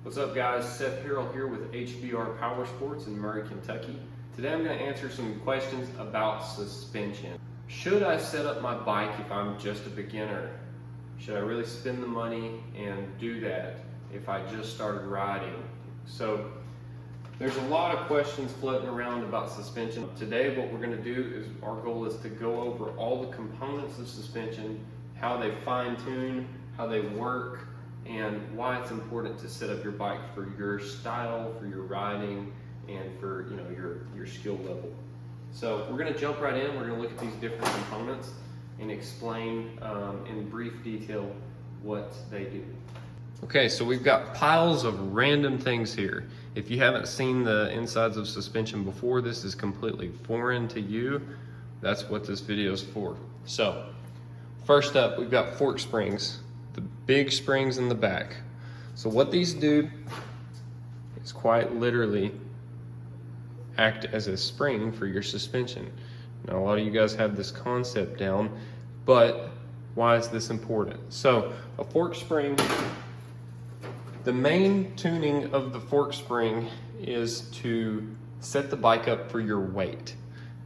What's up guys, Seth Harrell here with HBR Powersports in Murray, Kentucky. Today I'm going to answer some questions about suspension. Should I set up my bike if I'm just a beginner? Should I really spend the money and do that if I just started riding? So there's a lot of questions floating around about suspension. Today what we're going to do is, our goal is to go over all the components of suspension, how they fine-tune, how they work, and why it's important to set up your bike for your style, for your riding, and for your skill level. So we're going to jump right in. We're going to look at these different components and explain in brief detail what they do. Okay, so we've got piles of random things here. If you haven't seen the insides of suspension before, this is completely foreign to you. That's what this video is for. So first up, we've got fork springs. The big springs in the back. So what these do is quite literally act as a spring for your suspension. Now a lot of you guys have this concept down, but why is this important? So a fork spring, the main tuning of the fork spring is to set the bike up for your weight.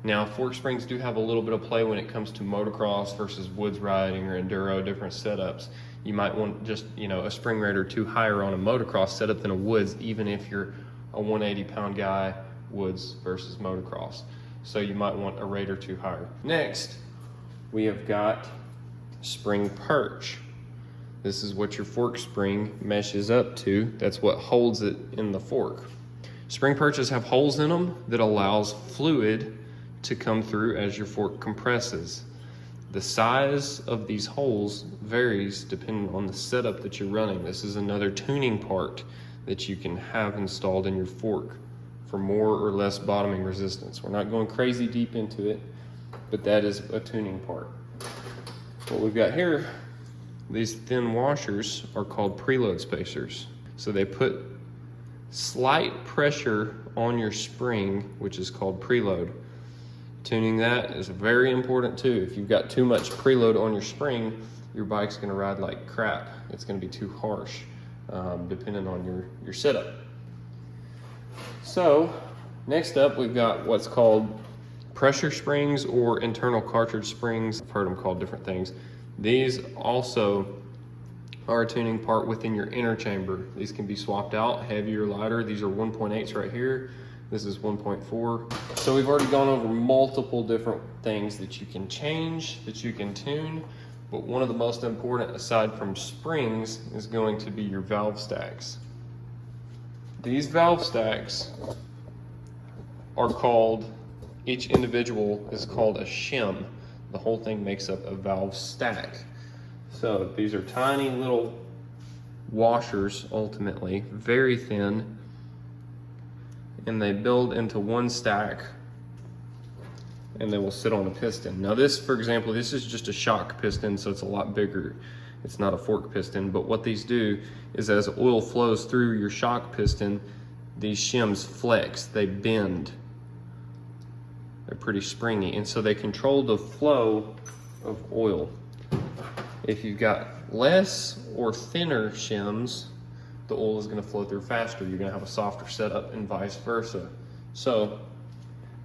Now, fork springs do have a little bit of play when it comes to motocross versus woods riding or enduro, different setups. You might want just, a spring rate or two higher on a motocross setup than a woods, even if you're a 180-pound guy, woods versus motocross. So you might want a rate or two higher. Next, we have got spring perch. This is what your fork spring meshes up to. That's what holds it in the fork. Spring perches have holes in them that allows fluid to come through as your fork compresses. The size of these holes varies depending on the setup that you're running. This is another tuning part that you can have installed in your fork for more or less bottoming resistance. We're not going crazy deep into it, but that is a tuning part. What we've got here, these thin washers are called preload spacers. So they put slight pressure on your spring, which is called preload. Tuning that is very important too. If you've got too much preload on your spring, your bike's gonna ride like crap. It's gonna be too harsh, depending on your setup. So next up, we've got what's called pressure springs or internal cartridge springs. I've heard them called different things. These also are a tuning part within your inner chamber. These can be swapped out, heavier, lighter. These are 1.8s right here. This is 1.4. So we've already gone over multiple different things that you can change, that you can tune, but one of the most important aside from springs is going to be your valve stacks. These valve stacks are called, each individual is called a shim. The whole thing makes up a valve stack. So these are tiny little washers ultimately, very thin, and they build into one stack and they will sit on a piston. Now this, for example, this is just a shock piston, so it's a lot bigger. It's not a fork piston, but what these do is as oil flows through your shock piston, these shims flex, they bend. They're pretty springy, and so they control the flow of oil. If you've got less or thinner shims, the oil is going to flow through faster. You're going to have a softer setup and vice versa. So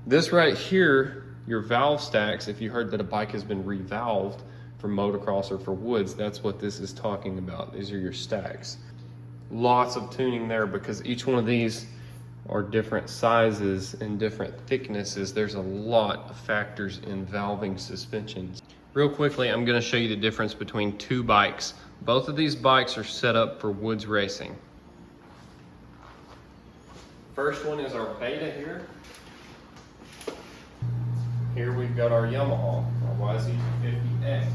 this right here, your valve stacks, if you heard that a bike has been revalved for motocross or for woods, that's what this is talking about. These are your stacks. Lots of tuning there because each one of these are different sizes and different thicknesses. There's a lot of factors in valving suspensions. Real quickly, I'm going to show you the difference between two bikes. Both of these bikes are set up for woods racing. First one is our Beta here. Here we've got our Yamaha, our YZ50X.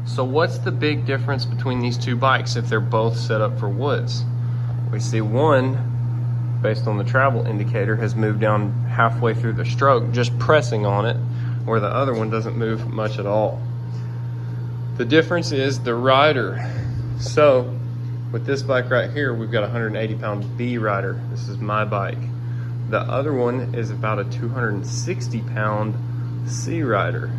So what's the big difference between these two bikes if they're both set up for woods? We see one, based on the travel indicator, has moved down halfway through the stroke, just pressing on it, where the other one doesn't move much at all. The difference is the rider. So with this bike right here, we've got a 180-pound B rider. This is my bike. The other one is about a 260-pound C rider.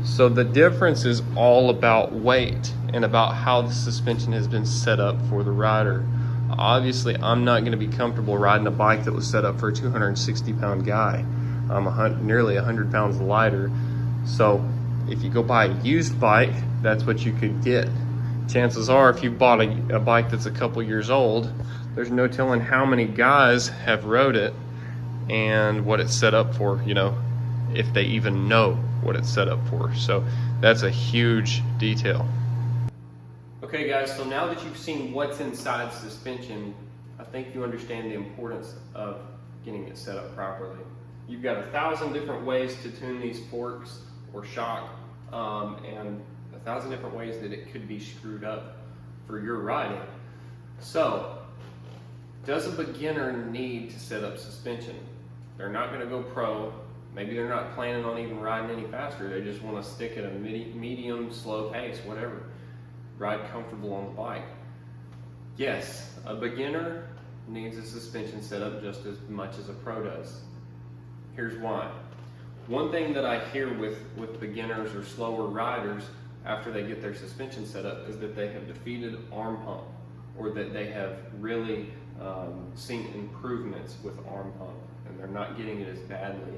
So the difference is all about weight and about how the suspension has been set up for the rider. Obviously, I'm not going to be comfortable riding a bike that was set up for a 260-pound guy. I'm nearly 100 pounds lighter. So if you go buy a used bike, that's what you could get. Chances are, if you bought a bike that's a couple years old, there's no telling how many guys have rode it and what it's set up for, you know, if they even know what it's set up for. So that's a huge detail. Okay guys, so now that you've seen what's inside suspension, I think you understand the importance of getting it set up properly. You've got 1,000 different ways to tune these forks or shock, and 1,000 different ways that it could be screwed up for your riding. So, does a beginner need to set up suspension? They're not going to go pro. Maybe they're not planning on even riding any faster. They just want to stick at a medium, slow pace, whatever. Ride comfortable on the bike. Yes, a beginner needs a suspension set up just as much as a pro does. Here's why. One thing that I hear with beginners or slower riders after they get their suspension set up is that they have defeated arm pump, or that they have really seen improvements with arm pump and they're not getting it as badly.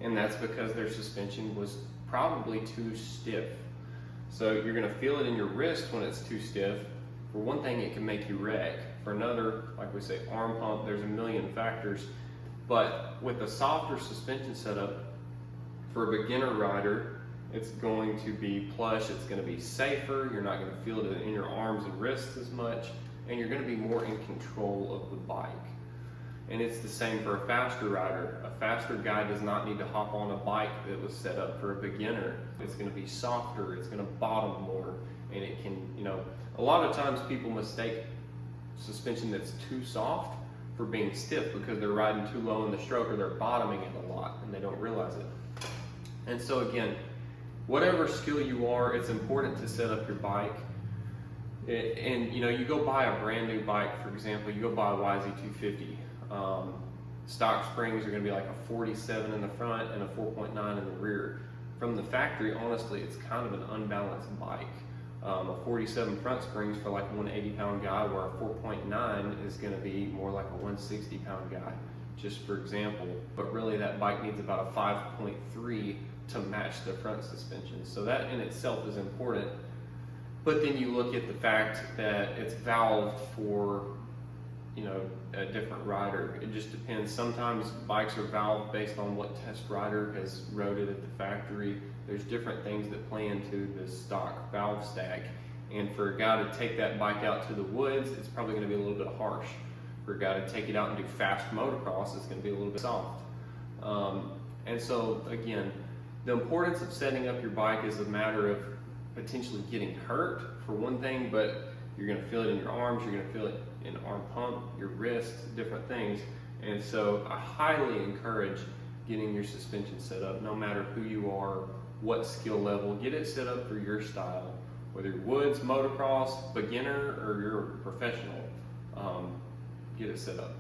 And that's because their suspension was probably too stiff. So you're going to feel it in your wrist when it's too stiff. For one thing, it can make you wreck. For another, like we say, arm pump, there's a million factors. But with a softer suspension setup, for a beginner rider, it's going to be plush, it's going to be safer, you're not going to feel it in your arms and wrists as much, and you're going to be more in control of the bike. And it's the same for a faster rider. A faster guy does not need to hop on a bike that was set up for a beginner. It's going to be softer, it's going to bottom more, and it can, you know, a lot of times people mistake suspension that's too soft for being stiff because they're riding too low in the stroke or they're bottoming it a lot and they don't realize it. And so again, whatever skill you are, it's important to set up your bike. And you know, you go buy a brand new bike, for example, you go buy a YZ250. Stock springs are going to be like a 47 in the front and a 4.9 in the rear. From the factory, honestly, it's kind of an unbalanced bike. A 47 front springs for like a 180-pound guy, where a 4.9 is going to be more like a 160-pound guy, just for example. But really, that bike needs about a 5.3 to match the front suspension. So that in itself is important. But then you look at the fact that it's valved for, you know, a different rider. It just depends. Sometimes bikes are valved based on what test rider has rode it at the factory. There's different things that play into the stock valve stack. And for a guy to take that bike out to the woods, it's probably going to be a little bit harsh. For a guy to take it out and do fast motocross, it's going to be a little bit soft. And so again, the importance of setting up your bike is a matter of potentially getting hurt for one thing, but you're going to feel it in your arms, you're going to feel it in arm pump, your wrist, different things. And so I highly encourage getting your suspension set up, no matter who you are, what skill level. Get it set up for your style, whether you're woods, motocross, beginner, or you're a professional. Get it set up.